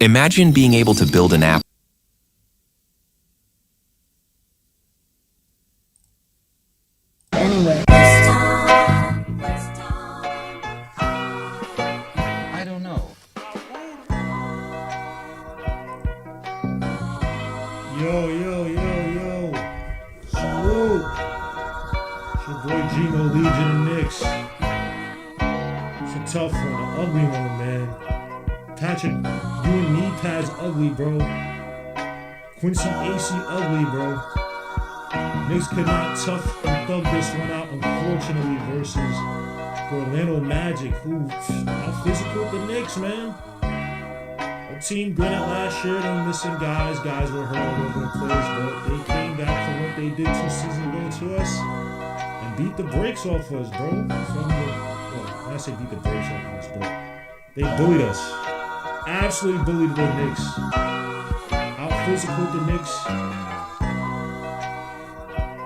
Imagine being able to build an app. Anyway. I don't know. Yo. Salute. It's your boy Gino, Legion of Knicks. It's a tough one, an ugly one, man. Patrick, you and me, Taz, ugly, bro. Quincy AC, ugly, bro. Knicks could not tough and thug this one out, unfortunately, versus Orlando Magic, who out physical the Knicks, man. A team good at last year, they missing guys. Guys were hurt all over the place, but they came back from what they did 2 seasons ago to us and beat the brakes off us, bro. I say beat the brakes off us, but they bullied us. Absolutely bullied the Knicks. Out physical the Knicks.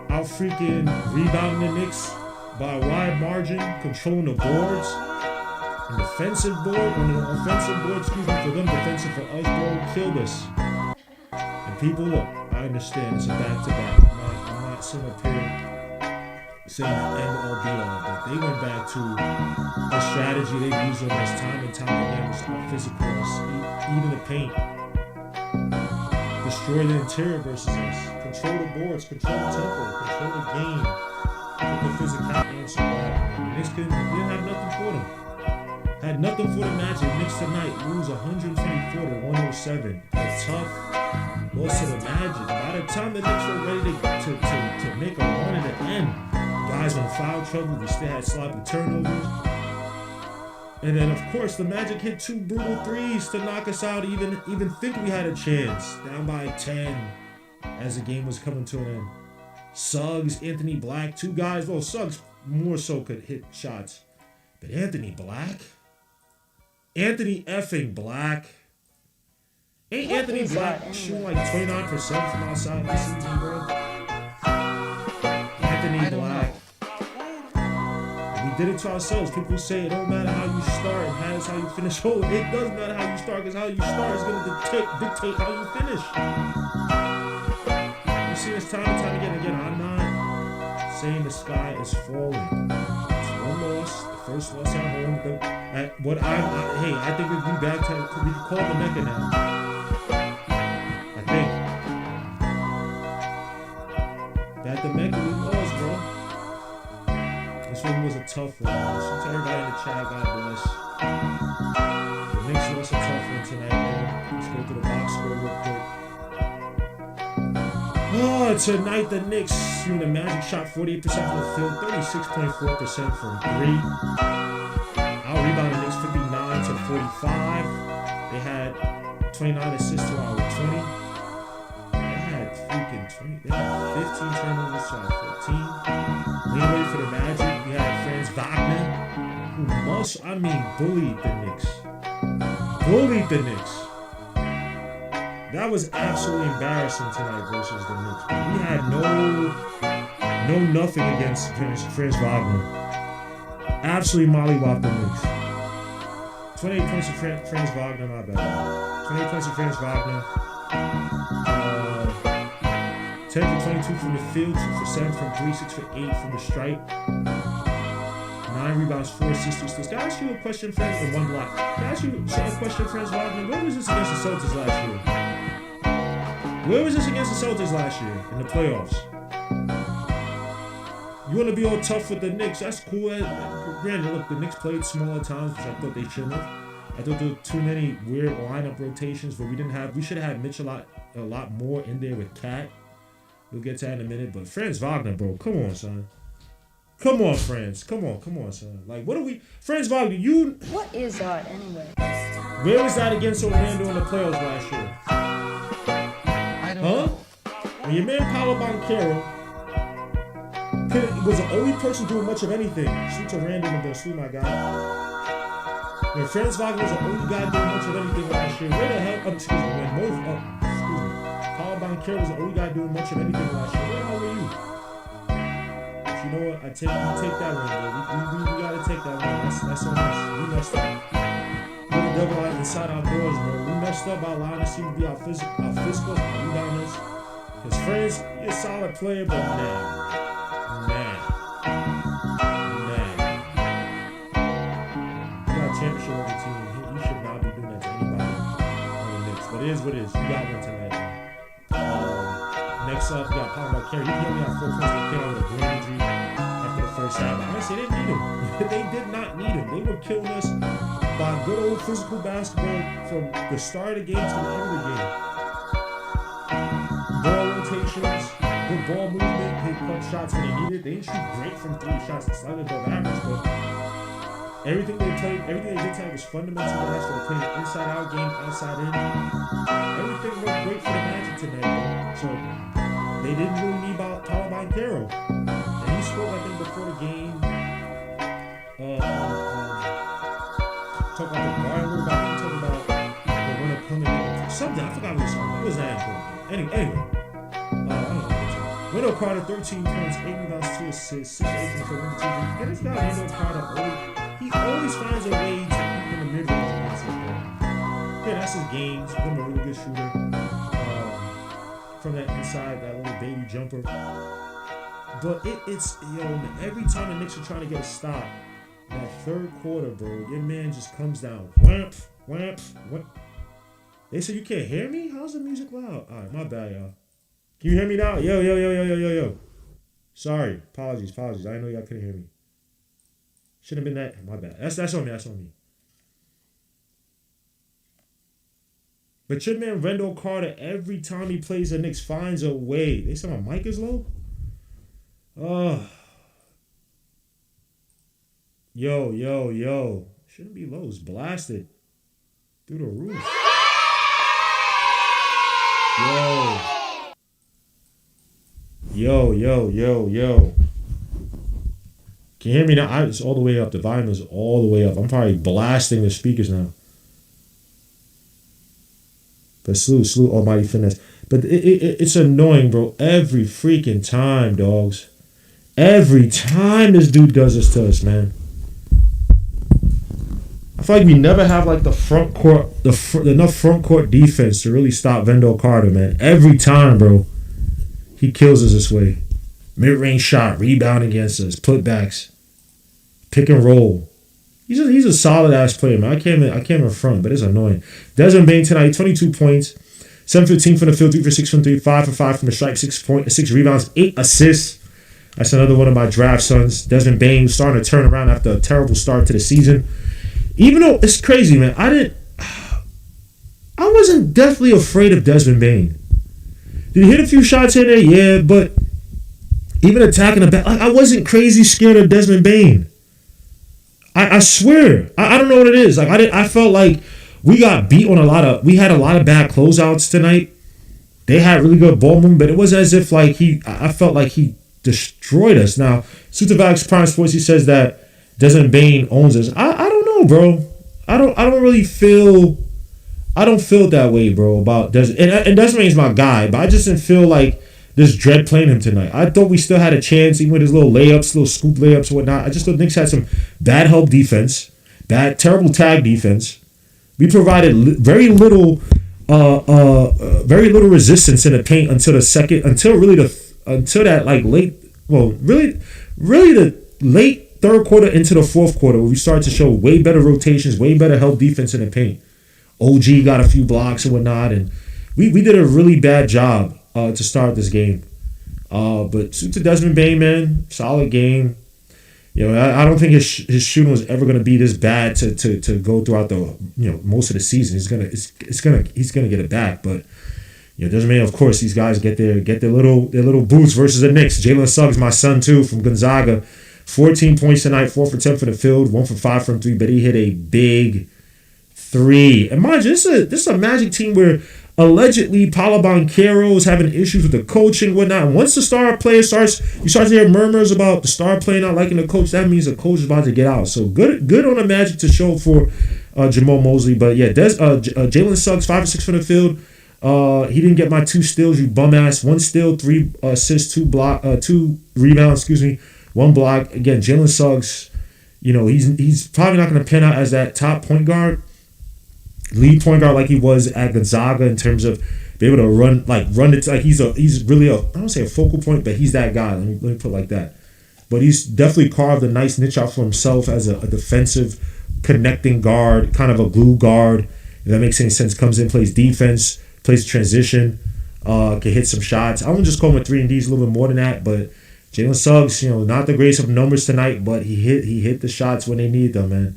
Out freaking rebounding the Knicks by a wide margin, controlling the boards. An offensive board, on the offensive board, for them, defensive for us, bro, killed us. And people, look, I understand it's a back-to-back. I'm not sitting up here saying the end all be all, but they went back to a strategy they've used on us time and time again, was out physical us, even the paint. Destroy the interior versus us. Control the boards, control the tempo, control the game. With the physicality and so bad. The Knicks didn't have nothing for them. Had nothing for the Magic. Knicks tonight lose 124 to 107. A tough loss to the Magic. By the time the Knicks were ready to make a run at the end, guys in foul trouble. We still had sloppy turnovers. And then, of course, the Magic hit 2 brutal threes to knock us out. Even think we had a chance. Down by 10 as the game was coming to an end. Suggs, Anthony Black, 2 guys. Well, Suggs more so could hit shots. But Anthony Black? Anthony effing Black. Ain't Anthony Black shooting like 29% from outside this season, bro? Anthony Black. We did it to ourselves. People say it don't matter how you start, it matters how you finish. Oh, it does matter how you start, because how you start is going to dictate how you finish. You see this time and time again. I'm not saying the sky is falling. It's one loss. First loss at home. I think we'd be back to, we could call the Mecca now. I think. Back to Mecca we lost, bro. This one was a tough one. So to everybody in the chat, God bless. The Knicks lost a tough one tonight, man. Let's go through the box score real quick. Oh, tonight the Knicks, the Magic shot 48% from the field, 36.4% from 3. Our rebound the Knicks 59 to 45. They had 29 assists to our 20. They had 15 turnovers to our 14. Lean away for the Magic. We had Franz Wagner, who bullied the Knicks. Bullied the Knicks. That was absolutely embarrassing tonight versus the Knicks. But we had no nothing against Franz Wagner. Absolutely mollywopped the Knicks. 28 points of Franz Wagner, my bad. 28 points of Franz Wagner. 10 for 22 from the field, 2 for 7 from 3, 6 for 8 from the stripe. 9 rebounds, 4 assists, 2 steals. Can I ask you a question, Franz? And 1 block. Can I ask you a question, Franz Wagner? Where was this against the Celtics last year? Where was this against the Celtics last year in the playoffs? You want to be all tough with the Knicks? That's cool. Granted, look, the Knicks played smaller times, which I thought they shouldn't have. I thought there were too many weird lineup rotations, but we should have had Mitch a lot more in there with Cat. We'll get to that in a minute. But Franz Wagner, bro, come on, son. Come on, Franz. Come on, son. Like, what are we? Franz Wagner, What is art anyway? Where was that against Orlando in the playoffs last year? I don't know. When your man Paolo Banchero was the only person doing much of anything. Shoot to Randy and Sweet, my guy. When Franz Wagner was the only guy doing much of anything last year, where the hell? Paolo Banchero was the only guy doing much of anything last year. Where the hell were you? But you know what? You take that one, bro. We gotta take that one. That's on us. We messed up. Would have they'll go out inside outdoors, bro. We messed up. Our line seemed to be our physical, our rebounders. His friends, he's a solid player, but nah. You got a championship on the team. You should not be doing that to anybody on the Knicks. But it is what it is. You got one tonight, man. Next up, we got Paul Carey. He only got 4 points to carry with a brain injury after the first half. Honestly, they didn't need him. They did not need him. They were killing us by good old physical basketball from the start of the game to the end of the game. Ball rotations, good ball movement, they clutch shots when they needed. They didn't shoot great from 3 shots, slightly above average, but everything they did tonight was fundamental. Guys, so they played an inside-out game, outside-in. Everything looked great for the Magic tonight, bro. So they didn't really need Paolo Banchero. And he spoke, I think, before the game. Talk about the guard a little bit. I think talking about the winner coming in. Something, I forgot what he said. It was that important. Anyway. I don't know what it's Wendell Carter, 13 points, 8 rebounds, 2 assists, 6 8 for 1 2. Get this guy, Wendell Carter, he always finds a way to keep in the mid-range against us, bro. Yeah, that's his game. He's become a really good shooter. From that inside, that little baby jumper. But it's every time the Knicks are trying to get a stop, that third quarter, bro, your man just comes down. Whamp. They said you can't hear me? How's the music loud? All right, my bad, y'all. Can you hear me now? Yo. Sorry. Apologies. I didn't know y'all couldn't hear me. Shouldn't have been that. My bad. That's on me. But your man Wendell Carter, every time he plays the Knicks, finds a way. They said my mic is low? Yo. Shouldn't be low. It's blasted through the roof. Yo. Can you hear me now? It's all the way up. The volume is all the way up. I'm probably blasting the speakers now. But salute, almighty finesse. But it's annoying, bro. Every freaking time, dogs. Every time this dude does this to us, man. I feel like we never have like the front court, enough front court defense to really stop Wendell Carter, man. Every time, bro. He kills us this way. Mid-range shot, rebound against us, putbacks, pick and roll. He's a solid ass player, man. I can't even front, but it's annoying. Desmond Bane tonight, 22 points, 7-15 from the field, 3 for 6 from 3, 5 for 5 from the stripe, 6 rebounds, 8 assists. That's another one of my draft sons. Desmond Bane starting to turn around after a terrible start to the season. Even though it's crazy, man, I wasn't deathly afraid of Desmond Bane. Did he hit a few shots in there? Yeah, but even attacking the back, I wasn't crazy scared of Desmond Bane. I swear, I don't know what it is. Like I felt like we got beat on we had a lot of bad closeouts tonight. They had really good ball movement, but it wasn't as if like I felt like he destroyed us. Now, Sutavax Prime Sports, he says that Desmond Bane owns us. I don't know, bro. I don't really feel. I don't feel that way, bro. About Desmond, and Desmond Bane's my guy, but I just didn't feel like this dread playing him tonight. I thought we still had a chance, even with his little layups, little scoop layups, and whatnot. I just thought Knicks had some bad help defense, terrible tag defense. We provided very little resistance in the paint until the late third quarter into the fourth quarter, where we started to show way better rotations, way better help defense in the paint. OG got a few blocks and whatnot, and we did a really bad job to start this game. But to Desmond Bane, man, solid game. I don't think his shooting was ever going to be this bad to go throughout the most of the season. He's gonna get it back. But Desmond Bane, of course, these guys get their little boosts versus the Knicks. Jalen Suggs, my son too, from Gonzaga, 14 points tonight, 4 for 10 from the field, 1 for 5 from 3. But he hit a big 3. And mind you, this is a Magic team where allegedly Paolo Banchero is having issues with the coaching and whatnot. And once the star player you start to hear murmurs about the star player not liking the coach, that means the coach is about to get out. So good on the Magic to show for Jamal Mosley. But yeah, Jalen Suggs, 5 for 6 from the field. He didn't get my 2 steals, you bum ass. 1 steal, 3 assists, 2 rebounds, 1 block. Again, Jalen Suggs, he's probably not going to pan out as that top point guard. lead point guard like he was at Gonzaga in terms of be able to run it like he's really I don't say a focal point, but he's that guy. Let me put it like that. But he's definitely carved a nice niche out for himself as a defensive connecting guard, kind of a glue guard. If that makes any sense, comes in, plays defense, plays transition, can hit some shots. I wouldn't just call him a 3-and-D, he's a little bit more than that, but Jalen Suggs, not the greatest of numbers tonight, but he hit the shots when they need them, man.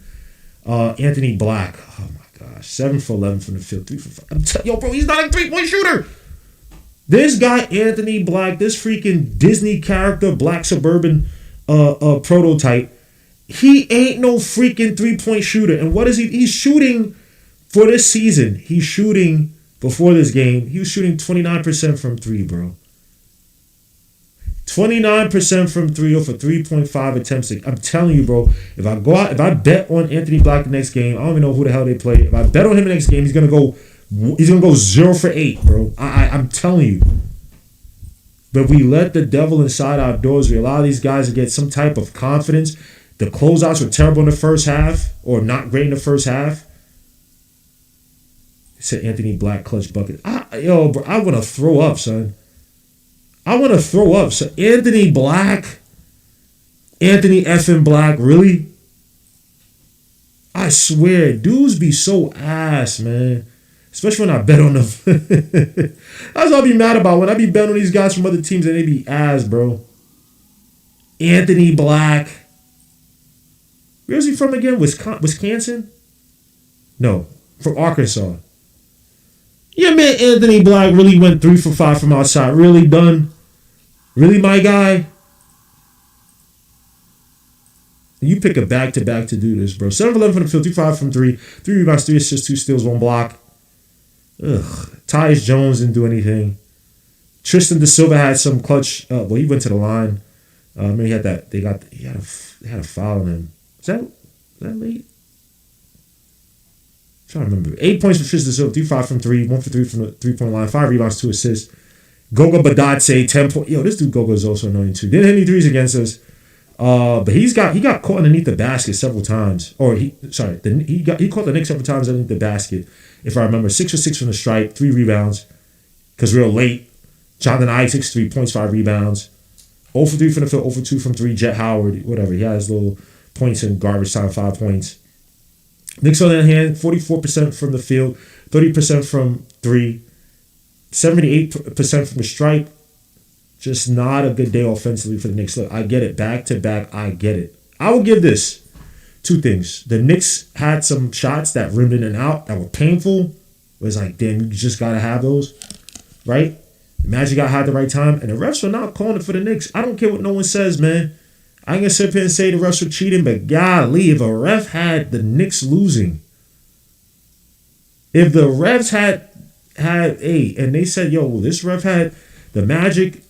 Anthony Black, oh my gosh, 7 for 11 from the field, 3 for 5. Yo, bro, he's not a 3-point shooter. This guy, Anthony Black, this freaking Disney character, black suburban prototype, he ain't no freaking 3-point shooter. And what is he? He's shooting for this season. He's shooting before this game. He was shooting 29% from 3, bro. 29% from 3 or for 3.5 attempts. I'm telling you, bro, if I bet on Anthony Black the next game, I don't even know who the hell they play. If I bet on him the next game, he's gonna go 0 for 8, bro. I'm telling you. But we let the devil inside our doors. We allow these guys to get some type of confidence. The closeouts were terrible in the first half, or not great in the first half. It said Anthony Black clutch bucket. Bro, I want to throw up, son. I want to throw up. So Anthony effing Black, really? I swear, dudes be so ass, man. Especially when I bet on them. That's what I'll be mad about. When I be betting on these guys from other teams and they be ass, bro. Anthony Black. Where's he from again? Wisconsin? No, from Arkansas. Yeah, man, Anthony Black really went 3 for 5 from outside. Really done? Really, my guy? You pick a back-to-back to do this, bro. 7 of 11 from the field, 3 5 from 3. 3 rebounds, 3 assists, 2 steals, 1 block. Ugh. Tyus Jones didn't do anything. Tristan Da Silva had some clutch. He went to the line. Maybe he had that. They had a foul on him. Was that late? I'm trying to remember. 8 points for Tristan Da Silva, 3 5 from 3, 1 for 3 from the 3-point line, 5 rebounds, 2 assists. Goga Badadze, 10 points. Yo, this dude Goga is also annoying too. Didn't hit any threes against us. But he got caught underneath the basket several times. He caught the Knicks several times underneath the basket. If I remember, 6 for 6 from the stripe, 3 rebounds. Because real late. Jonathan Isaac, 3 points, 5 rebounds. 0 for 3 from the field, 0 for 2 from 3. Jet Howard, whatever. He has little points in garbage time, 5 points. Knicks on the other hand, 44% from the field, 30% from 3, 78% from the stripe. Just not a good day offensively for the Knicks. Look, I get it. Back to back, I get it. I will give this 2 things. The Knicks had some shots that rimmed in and out that were painful. It was like, damn, you just got to have those, right? Magic got hot at the right time, and the refs were not calling it for the Knicks. I don't care what no one says, man. I ain't going to sit here and say the refs were cheating, but golly, if a ref had the Knicks losing, if the refs had and they said, yo, this ref had the Magic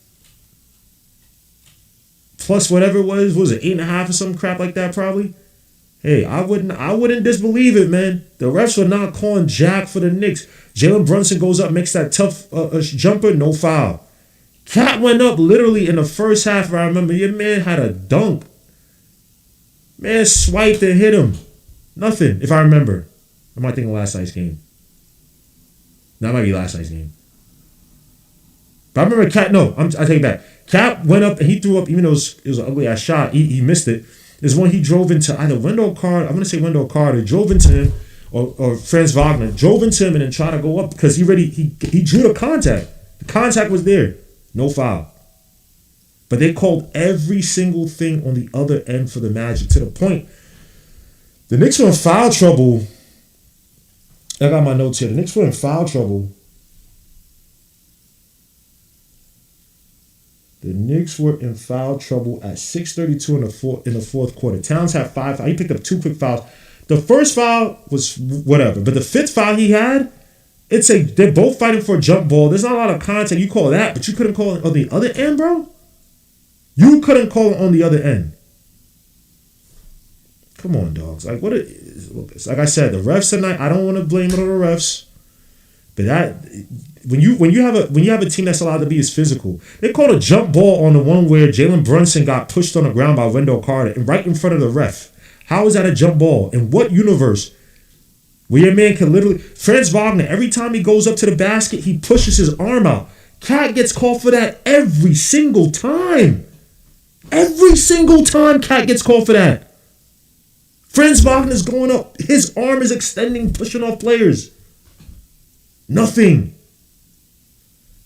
plus whatever it was it 8.5 or some crap like that probably? Hey, I wouldn't disbelieve it, man. The refs were not calling jack for the Knicks. Jalen Brunson goes up, makes that tough jumper, no foul. Cat went up literally in the first half, if I remember. Your man had a dunk. Man swiped and hit him. Nothing, if I remember. I might think of last night's game. That might be last night's game. But I remember Cat, I take it back. Cat went up and he threw up, even though it was an ugly ass shot, he missed it. There's one he drove into either Wendell Carter, I'm going to say Wendell Carter, drove into him, or Franz Wagner, drove into him and then tried to go up because he drew the contact. The contact was there. No foul. But they called every single thing on the other end for the Magic to the point. The Knicks were in foul trouble. I got my notes here. The Knicks were in foul trouble. The Knicks were in foul trouble at 6:32 in the fourth quarter. Towns had 5 fouls. He picked up 2 quick fouls. The first foul was whatever, but the 5th foul he had, they're both fighting for a jump ball. There's not a lot of contact. You call that, but you couldn't call it on the other end, bro. You couldn't call it on the other end. Come on, dogs. Like like I said, the refs tonight. I don't want to blame it on the refs, but that. When you have a team that's allowed to be as physical, they called a jump ball on the one where Jalen Brunson got pushed on the ground by Wendell Carter and right in front of the ref. How is that a jump ball? In what universe Where your man can literally, Franz Wagner, every time he goes up to the basket, he pushes his arm out. Cat gets called for that every single time. Every single time Cat gets called for that. Franz Wagner's going up. His arm is extending, pushing off players. Nothing.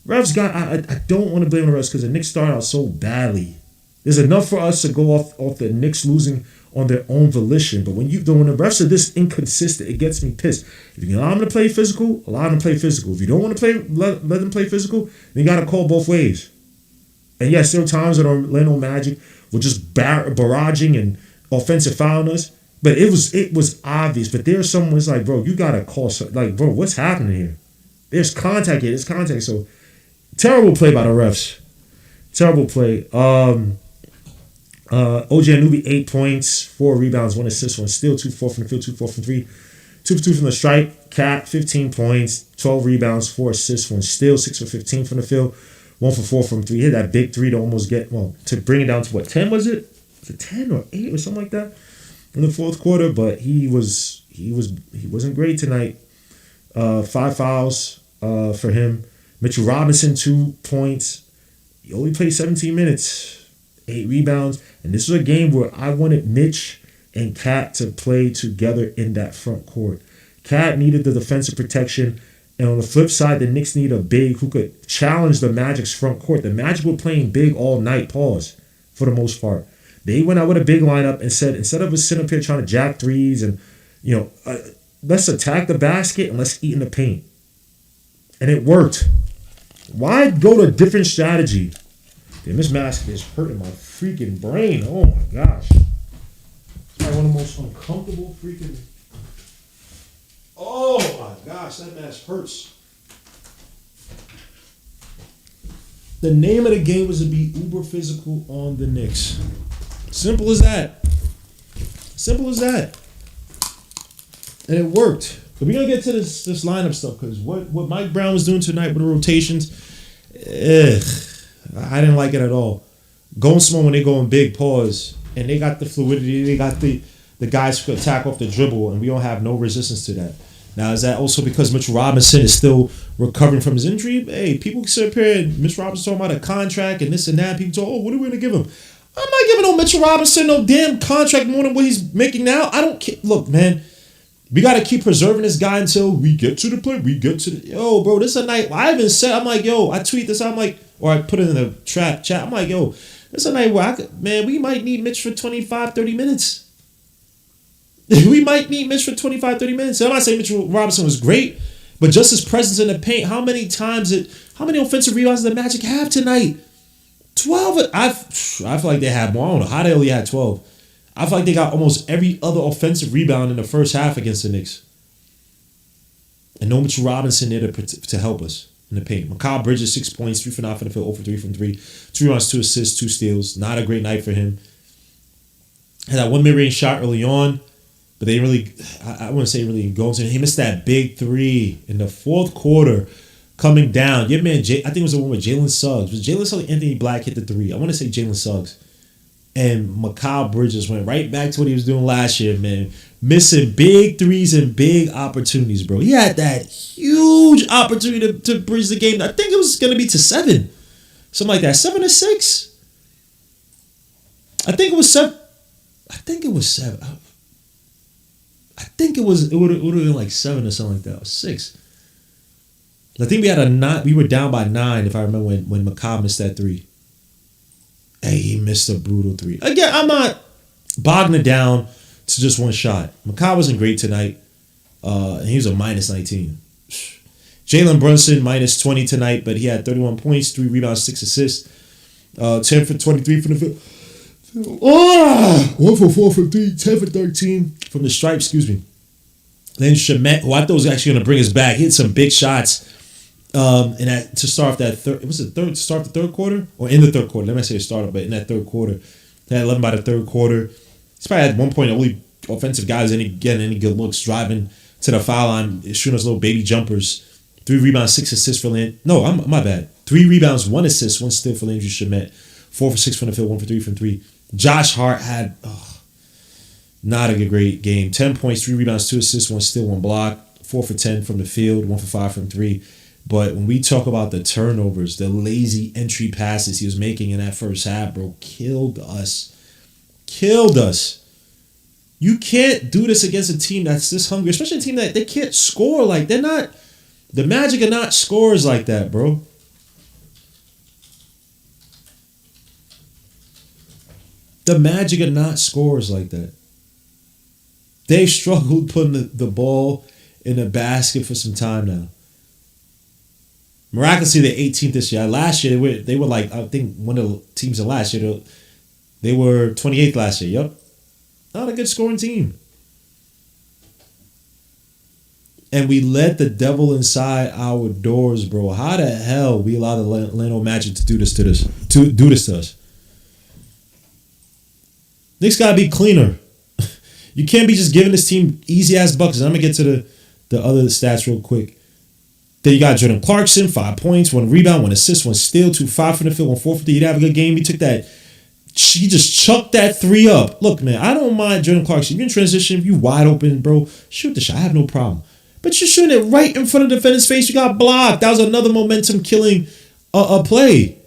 Refs got, I don't want to blame the refs because the Knicks started out so badly. There's enough for us to go off the Knicks losing on their own volition. But when the refs are this inconsistent, it gets me pissed. If you allow them to play physical, allow them to play physical. If you don't want to play, let them play physical, then you got to call both ways. And yes, there are times that Orlando Magic were just barraging and offensive fouling us. But it was obvious. But there's someone who's like, bro, you got to call. Like, bro, what's happening here? There's contact here. There's contact. So, terrible play by the refs. Terrible play. OG Anunoby, 8 points, 4 rebounds, 1 assist, 1 steal, 2-4 from the field, 2-4 from 3, 2 for 2 from the stripe. Cat, 15 points, 12 rebounds, 4 assists, 1 steal, 6 for 15 from the field, 1 for 4 from 3. Hit that big 3 to almost to bring it down to what, 10 was it? Was it 10 or 8 or something like that in the fourth quarter? But he wasn't great tonight. 5 fouls for him. Mitchell Robinson, 2 points. He only played 17 minutes. 8 rebounds, and this was a game where I wanted Mitch and Cat to play together in that front court. Cat needed the defensive protection, and on the flip side, the Knicks need a big who could challenge the Magic's front court. The Magic were playing big all night, for the most part. They went out with a big lineup and said, instead of us sitting up here trying to jack threes and, let's attack the basket and let's eat in the paint. And it worked. Why go to a different strategy? Damn, this mask is hurting my freaking brain. Oh my gosh. It's probably one of the most uncomfortable freaking. Oh my gosh, that mask hurts. The name of the game was to be uber physical on the Knicks. Simple as that. Simple as that. And it worked. But we're going to get to this lineup stuff because what Mike Brown was doing tonight with the rotations, I didn't like it at all. Going small when they go in big, pause, and they got the fluidity, they got the guys who could attack off the dribble, and we don't have no resistance to that. Now, is that also because Mitchell Robinson is still recovering from his injury? Hey, people can sit up here and Mitch Robinson talking about a contract and this and that. People talk, what are we going to give him? I'm not giving no Mitchell Robinson no damn contract more than what he's making now. I don't care. Look, man, we got to keep preserving this guy until we get to the play. Yo, bro, this is a night. I even said, I'm like, yo, I tweet this. I'm like, or I put it in the chat. I'm like, yo, this is a night where we might need Mitch for 25, 30 minutes. We might need Mitch for 25, 30 minutes. I'm not saying Mitchell Robinson was great, but just his presence in the paint, how many offensive rebounds did the Magic have tonight? 12. I feel like they had more. I don't know how they only had 12. I feel like they got almost every other offensive rebound in the first half against the Knicks. And no Mitchell Robinson there to help us in the paint. Mikal Bridges, 6 points, 3 for 9 from the field, 0 for 3 from 3. 2 rebounds, 2 assists, 2 steals. Not a great night for him. Had that one mid-range shot early on, but they really, I wouldn't say really go into it. He missed that big 3 in the fourth quarter coming down. Your man, I think it was the one with Jalen Suggs. Was Jalen Suggs, Anthony Black hit the 3? I want to say Jalen Suggs. And Mikal Bridges went right back to what he was doing last year, man. Missing big 3s and big opportunities, bro. He had that huge opportunity to bridge the game. I think it was going to be to 7. Something like that. 7 or 6? I think it was 7. I think it was 7. I think it would have been like 7 or something like that. Or 6. I think we had a 9. We were down by 9 if I remember when Mikal missed that 3. Hey, he missed a brutal 3. Again, I'm not bogging it down to just one shot. Mikal wasn't great tonight. And he was a minus 19. Jalen Brunson, minus 20 tonight, but he had 31 points, 3 rebounds, 6 assists. 10 for 23 from the field. 1 for 4 from 3, 10 for 13 from the stripe, excuse me. Then Shamet, who I thought was actually going to bring us back, hit some big shots. And to start off that third, was it start the third quarter? Or in the third quarter? Let me say start up, but in that third quarter. They had 11 by the third quarter. He's probably at one point the only offensive guys getting any good looks, driving to the foul line, shooting us little baby jumpers. 3 rebounds, 6 assists for Landry. No, my bad. 3 rebounds, 1 assist, 1 steal for Landry Shamet. 4 for 6 from the field, 1 for 3 from 3. Josh Hart had Not a great game. 10 points, 3 rebounds, 2 assists, 1 steal, 1 block, 4 for 10 from the field, 1 for 5 from 3. But when we talk about the turnovers, the lazy entry passes he was making in that first half, bro, killed us. Killed us. You can't do this against a team that's this hungry, especially a team that they can't score. Like, they're not, the Magic are not scorers like that, bro. The Magic are not scorers like that. They've struggled putting the ball in the basket for some time now. Miraculously, they're 18th this year. Last year, they were like, I think one of the teams in last year, they were 28th last year. Yep. Not a good scoring team. And we let the devil inside our doors, bro. How the hell we allow the Orlando Magic to do this to us? Knicks gotta be cleaner. You can't be just giving this team easy ass buckets. I'm gonna get to the other stats real quick. Then you got Jordan Clarkson, 5 points, 1 rebound, 1 assist, 1 steal, 2 5 from the field, 1 4 for 3. He didn't have a good game. He took that. He just chucked that 3 up. Look, man, I don't mind Jordan Clarkson. If you're in transition, if you wide open, bro, shoot the shot. I have no problem. But you're shooting it right in front of the defender's face. You got blocked. That was another momentum killing a play.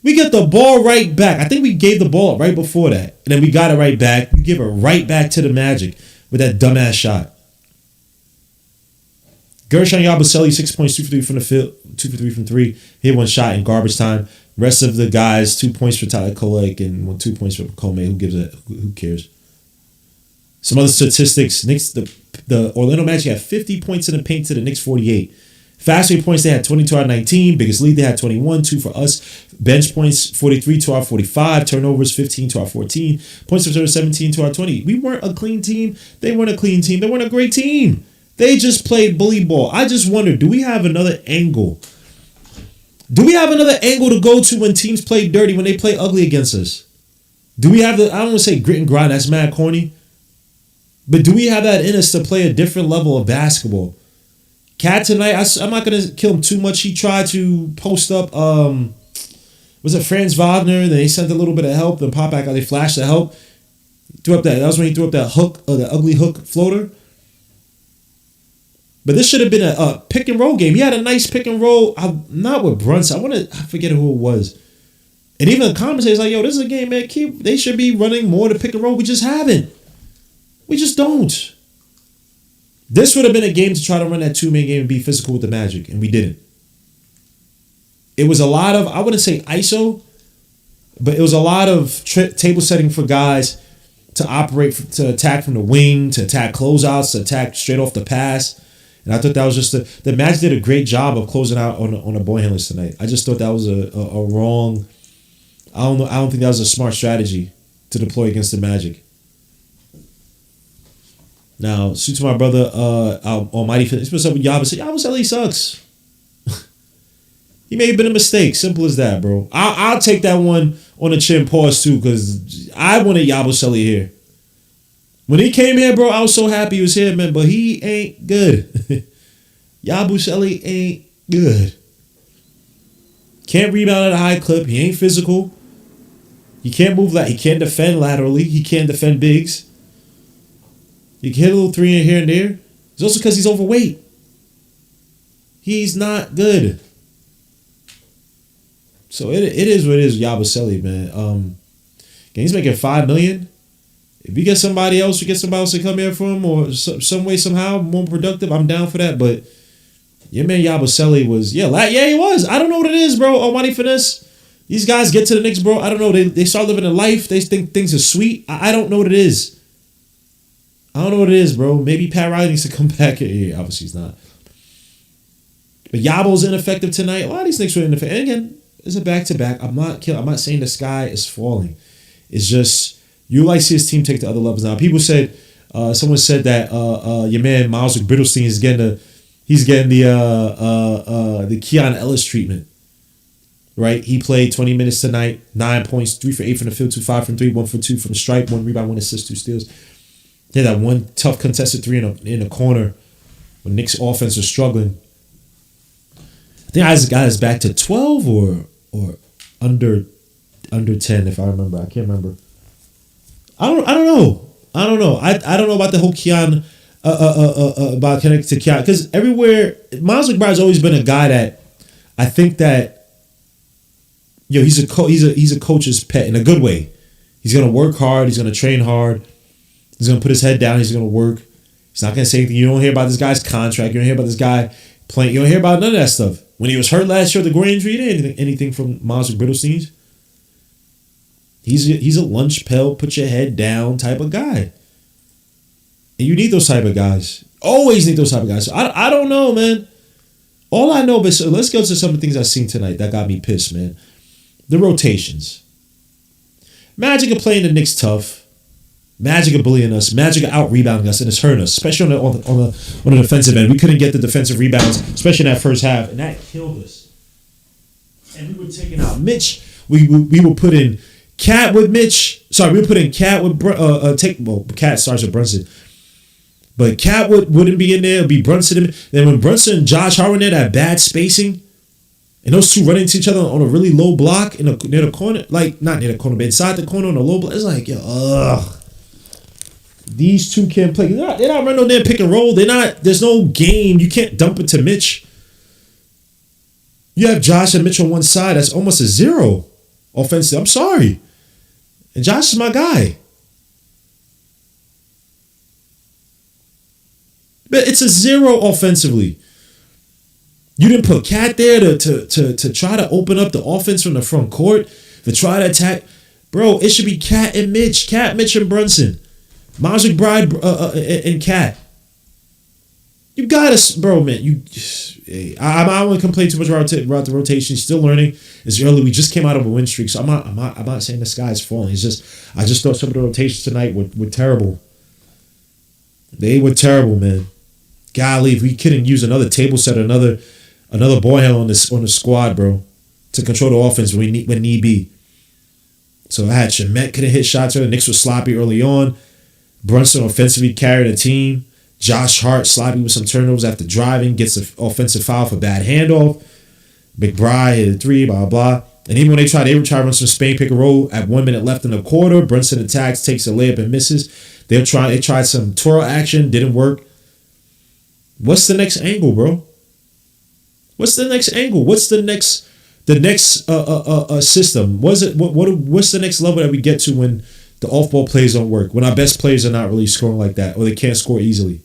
We get the ball right back. I think we gave the ball up right before that. And then we got it right back. You give it right back to the Magic with that dumbass shot. Gershon Yabusele, 6 points, 2 for 3 from the field, 2 for 3 from 3. Hit 1 shot in garbage time. Rest of the guys, 2 points for Tyler Kolek and 2 points for Coleman. Who cares? Some other statistics. Knicks, the Orlando Magic had 50 points in the paint to the Knicks 48. Fast break points, they had 22 out of 19. Biggest lead, they had 21, 2 for us. Bench points, 43, 2 out of 45. Turnovers, 15, 2 out of 14. Points per turn, 17, 2 out of 20. We weren't a clean team. They weren't a clean team. They weren't a great team. They just played bully ball. I just wonder, do we have another angle? Do we have another angle to go to when teams play dirty, when they play ugly against us? Do we have I don't want to say grit and grind, that's mad corny. But do we have that in us to play a different level of basketball? Cat tonight, I'm not going to kill him too much. He tried to post up, was it Franz Wagner? Then they sent a little bit of help. Then pop back out, they flashed the help. That was when he threw up that hook, the ugly hook floater. But this should have been a pick and roll game. He had a nice pick and roll. Not with Brunson. I forget who it was. And even the commentators like, yo, this is a game, man. They should be running more to pick and roll. We just haven't. We just don't. This would have been a game to try to run that 2-man game and be physical with the Magic, and we didn't. It was a lot of, I wouldn't say ISO, but it was a lot of table setting for guys to operate, to attack from the wing, to attack closeouts, to attack straight off the pass. And I thought that was just the Magic did a great job of closing out on the ball handlers tonight. I just thought that was a wrong. I don't think that was a smart strategy to deploy against the Magic. Now, suit to my brother, Almighty Fitness. What's up with Yabusele? Yabusele sucks. He may have been a mistake. Simple as that, bro. I'll take that one on the chin, pause too, because I wanted Yabusele here. When he came here, bro, I was so happy he was here, man. But he ain't good. Yabusele ain't good. Can't rebound at a high clip. He ain't physical. He can't move. He can't defend laterally. He can't defend bigs. He can hit a little 3 in here and there. It's also because he's overweight. He's not good. So it is what it is, Yabusele, man. He's making $5 million. If you get somebody else, to come here for him, or some way, somehow, more productive, I'm down for that. But your man Yabusele was, he was. I don't know what it is, bro. Almighty Finesse. These guys get to the Knicks, bro. I don't know. They start living a life. They think things are sweet. I don't know what it is. I don't know what it is, bro. Maybe Pat Riley needs to come back here. Obviously, he's not. But Yabo's ineffective tonight. A lot of these Knicks were ineffective. And again, it's a back-to-back. I'm not saying the sky is falling. It's just, you like to see his team take to other levels now. People said, someone said that your man Miles Brittlestein is getting the Keon Ellis treatment. Right? He played 20 minutes tonight, 9 points, 3 for 8 from the field, 2 5 from 3, 1 for 2 from the stripe, 1 rebound, 1 assist, 2 steals. He had that one tough contested 3 in the corner when Knicks offense was struggling. I think I got us back to 12 or under 10, if I remember. I can't remember. I don't know. I don't know. I don't know about the whole Keon about connected to Keon because everywhere Miles McBride's always been a guy that I think that he's a coach's pet in a good way. He's gonna work hard. He's gonna train hard. He's gonna put his head down. He's gonna work. He's not gonna say anything. You don't hear about this guy's contract. You don't hear about this guy playing. You don't hear about none of that stuff. When he was hurt last year, the groin injury, you didn't hear anything from Miles McBriddlestein. He's a lunch pill, put your head down type of guy. And you need those type of guys. Always need those type of guys. So I don't know, man. All I know, but so let's go to some of the things I've seen tonight that got me pissed, man. The rotations. Magic are playing the Knicks tough. Magic are bullying us. Magic are out-rebounding us, and it's hurting us, especially on the defensive end. We couldn't get the defensive rebounds, especially in that first half, and that killed us. And we were taking out Mitch. We were putting Cat with Mitch. Sorry, we were putting Cat with Cat starts with Brunson. But Cat wouldn't be in there. It'd be Brunson. Then when Brunson and Josh Hart were in there, that bad spacing, and those two running into each other on a really low block near the corner, like not near the corner, but inside the corner on a low block, it's like, these two can't play. They're not running on there pick and roll. There's no game. You can't dump it to Mitch. You have Josh and Mitch on one side. That's almost a zero offensive. I'm sorry. And Josh is my guy. But it's a zero offensively. You didn't put Cat there to try to open up the offense from the front court, to try to attack. Bro, it should be Cat and Mitch. Cat, Mitch, and Brunson. Miles McBride and Cat. You got us, bro, man. I don't want to complain too much about the rotation. He's still learning. It's early. We just came out of a win streak, so I'm not saying the sky's falling. It's just I just thought some of the rotations tonight were terrible. They were terrible, man. Golly, if we couldn't use another table set, another ball handler on the squad, bro, to control the offense when need be. So I had Shamet couldn't hit shots. The Knicks was sloppy early on. Brunson offensively carried the team. Josh Hart sloppy with some turnovers after driving, gets an offensive foul for bad handoff. McBride hit a three, blah, blah. And even when they try to run some Spain pick and roll at 1 minute left in the quarter, Brunson attacks, takes a layup and misses. They tried some twirl action, didn't work. What's the next angle, bro? What's the next angle? What's the next system? What's the next level that we get to when the off-ball plays don't work, when our best players are not really scoring like that, or they can't score easily?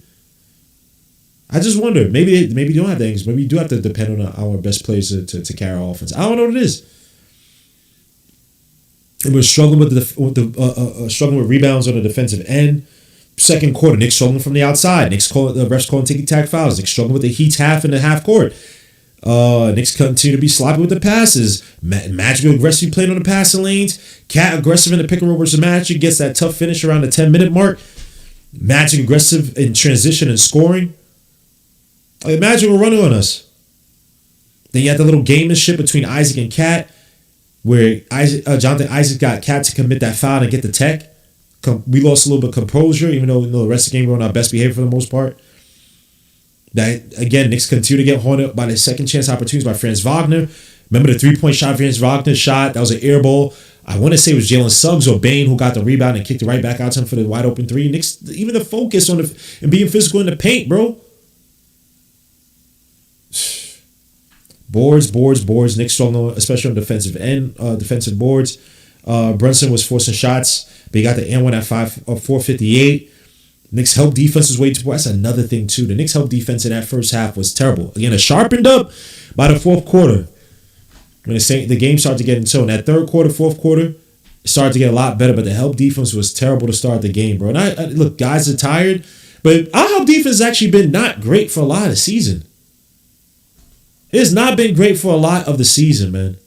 I just wonder. Maybe they don't have the angles. Maybe we do have to depend on our best players to carry our offense. I don't know what it is. And we're struggling with rebounds on the defensive end. Second quarter, Knicks struggling from the outside. The refs calling ticky-tack fouls. Knicks struggling with the Heat's half in the half court. Knicks continue to be sloppy with the passes. Magic aggressively playing on the passing lanes. Cat aggressive in the pick and roll versus Magic. Gets that tough finish around the 10-minute mark. Magic aggressive in transition and scoring. Magic were running on us. Then you had the little gamemanship between Isaac and Cat, where Jonathan Isaac got Cat to commit that foul and get the tech. We lost a little bit of composure, even though the rest of the game we were on our best behavior for the most part. That again, Knicks continue to get haunted by the second chance opportunities by Franz Wagner. Remember the 3-point shot Franz Wagner shot? That was an air ball. I want to say it was Jalen Suggs or Bain who got the rebound and kicked it right back out to him for the wide open three. Knicks, even the focus on and being physical in the paint, bro. Boards. Knicks strong, especially on defensive end, defensive boards. Brunson was forcing shots, but he got the N1 at 4:58. Knicks help defense was way too poor. That's another thing too. The Knicks help defense in that first half was terrible. Again, it sharpened up by the fourth quarter. When the game started to get into, in that third quarter, fourth quarter, it started to get a lot better. But the help defense was terrible to start the game, bro. And look, guys are tired, but our help defense has actually been not great for a lot of the season. It has not been great for a lot of the season, man.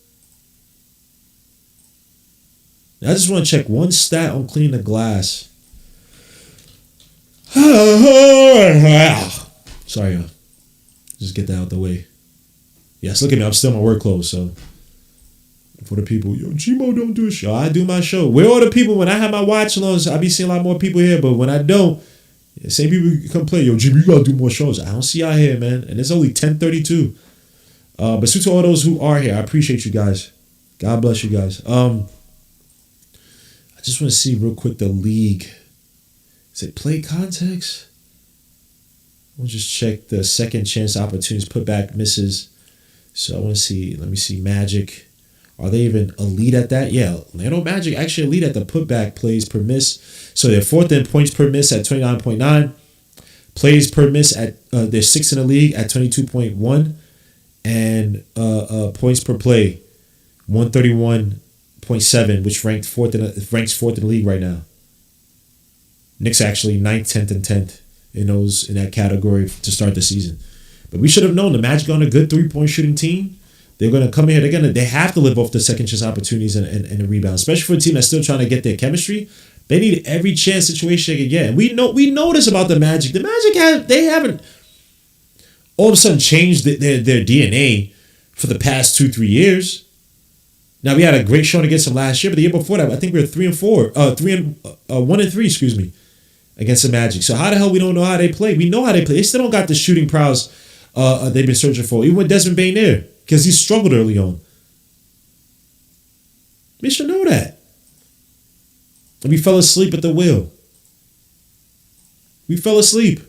I just want to check one stat on cleaning the glass. Sorry, y'all. Just get that out the way. Yes, look at me. I'm still in my work clothes, so for the people, Gmo don't do a show. I do my show. Where are the people? When I have my watch alongs, I be seeing a lot more people here, but when I don't, same people complain, Gmo, you gotta do more shows. I don't see y'all here, man. And it's only 10:32. But to all those who are here, I appreciate you guys. God bless you guys. I just want to see real quick the league Is it play context? We'll just check the second chance opportunities, putback misses. So I want to see, let me see Magic. Are they even elite at that? Yeah, Orlando Magic actually elite at the putback plays per miss. So they're fourth in points per miss at 29.9. Plays per miss at, they're sixth in the league at 22.1. And points per play, 131.7, which ranks fourth in the league right now. Knicks actually 9th, 10th, and 10th in that category to start the season. But we should have known the Magic on a good 3-point shooting team. They're gonna come here. They have to live off the second chance opportunities and the rebound, especially for a team that's still trying to get their chemistry. They need every chance situation they can get. And we know this about the Magic. The Magic they haven't all of a sudden changed their DNA for the past 2-3 years. Now we had a great showing against them last year, but the year before that, I think we were 1-3, excuse me, against the Magic. So how the hell we don't know how they play? We know how they play. They still don't got the shooting prowess they've been searching for, even with Desmond Bain there, because he struggled early on. We should know that. And we fell asleep at the wheel. We fell asleep.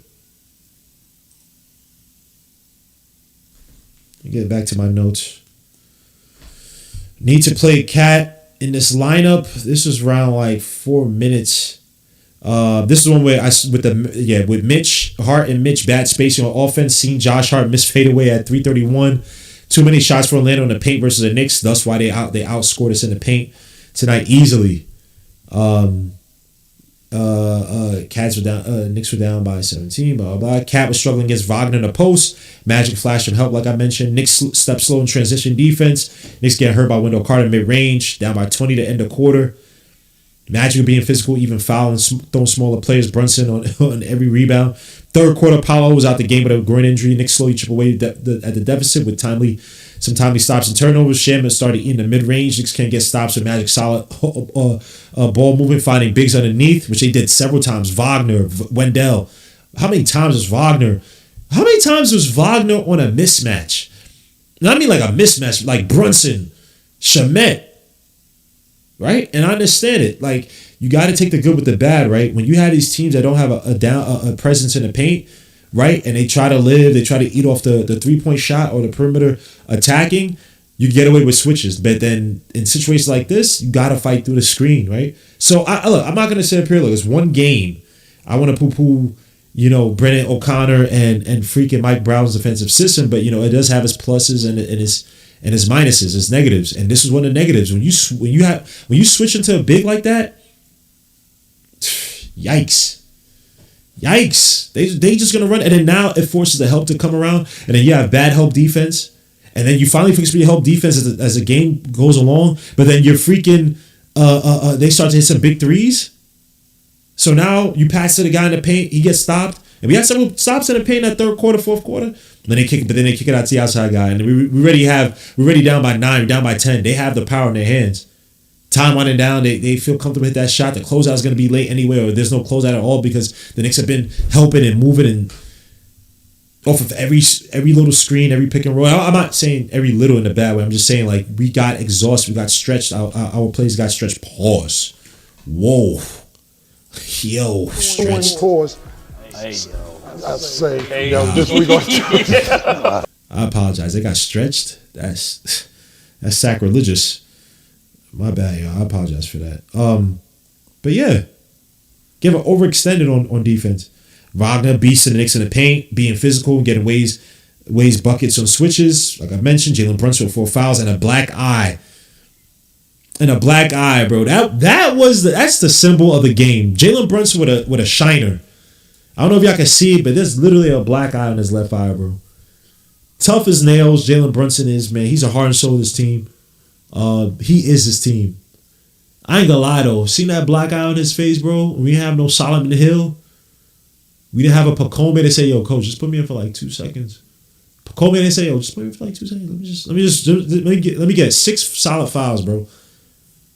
Get back to my notes. Need to play Cat in this lineup. This was around like 4 minutes. This is one where with Mitch Hart and Mitch bad spacing on offense. Seen Josh Hart miss fadeaway at 3:31. Too many shots for Orlando in the paint versus the Knicks. That's why they outscored us in the paint tonight easily. Knicks were down by 17. Blah, blah, blah. Cat was struggling against Wagner in the post. Magic flashed some help, like I mentioned. Knicks stepped slow in transition defense. Knicks get hurt by Wendell Carter mid-range, down by 20 to end the quarter. Magic being physical, even fouling, throwing smaller players. Brunson on every rebound. Third quarter, Paolo was out the game with a groin injury. Knicks slowly chip away at the deficit with some timely stops and turnovers. Shaman started eating the mid-range. Knicks can't get stops with Magic solid ball movement, finding bigs underneath, which they did several times. Wagner, Wendell. How many times was Wagner on a mismatch? And I mean like a mismatch, like Brunson, Shamet, right? And I understand it. Like, you got to take the good with the bad, right? When you have these teams that don't have a presence in the paint, right, and they try to eat off the 3-point shot or the perimeter attacking, you get away with switches. But then in situations like this, you got to fight through the screen, right? So I'm not gonna sit up here. Look, it's one game. I want to poo-poo, Brennan O'Connor and freaking Mike Brown's defensive system, but it does have its pluses and its minuses, its negatives, and this is one of the negatives. When you switch into a big like that, yikes. They just gonna run, and then now it forces the help to come around, and then you have bad help defense, and then you finally fix your help defense as the game goes along, but then you're freaking they start to hit some big threes. So now you pass to the guy in the paint, he gets stopped, and we had several stops in the paint in that third quarter, fourth quarter. Then they kick it out to the outside guy, and we're already down by 9, we're down by 10. They have the power in their hands. Time winding down, they feel comfortable with that shot. The closeout is going to be late anyway, or there's no closeout at all because the Knicks have been helping and moving and off of every little screen, every pick and roll. I'm not saying every little in a bad way. I'm just saying, like, we got exhausted, we got stretched. Our plays got stretched. Pause. Whoa. Yo, stretched. Pause. Hey, I say, this we going to. I apologize. They got stretched. That's sacrilegious. My bad, y'all. I apologize for that. But yeah, get overextended on defense. Wagner beasting the Knicks in the paint, being physical, getting ways buckets on switches. Like I mentioned, Jalen Brunson with 4 fouls and a black eye. Bro. That's the symbol of the game. Jalen Brunson with a shiner. I don't know if y'all can see it, but there's literally a black eye on his left eye, bro. Tough as nails, Jalen Brunson is, man. He's a heart and soul of this team. He is his team. I ain't gonna lie though. Seen that black eye on his face, bro? We didn't have no Solomon Hill. We didn't have a Pacome to say, yo, coach, just put me in for like 2 seconds. Pacome to say, yo, just put me in for like 2 seconds. Let me get 6 solid fouls, bro.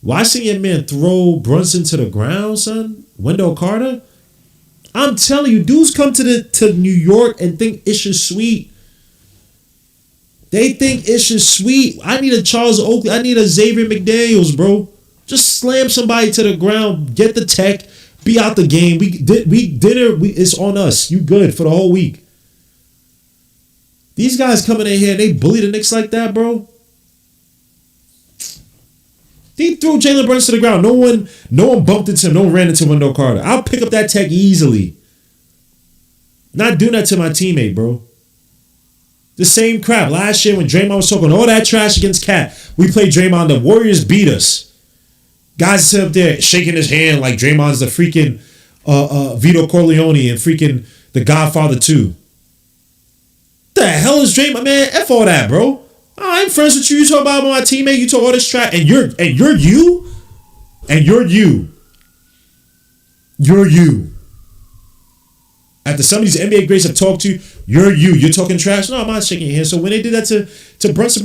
Why see your man throw Brunson to the ground, son? Wendell Carter? I'm telling you, dudes come to New York and think it's just sweet. They think it's just sweet. I need a Charles Oakley. I need a Xavier McDaniels, bro. Just slam somebody to the ground. Get the tech. be out the game. It's on us. You good for the whole week. These guys coming in here and they bully the Knicks like that, bro. They threw Jalen Brunson to the ground. No one bumped into him. No one ran into Wendell Carter. I'll pick up that tech easily. Not doing that to my teammate, bro. The same crap. Last year when Draymond was talking all that trash against Cat, we played Draymond. The Warriors beat us. Guys sit up there shaking his hand like Draymond's the freaking Vito Corleone and freaking the Godfather 2. The hell is Draymond, man? F all that, bro. I'm friends with you. You talk about my teammate. You talk all this trash, and you're you. After some of these NBA greats have talked to you, you're talking trash. No, I'm not shaking your hand. So when they did that to Brunson,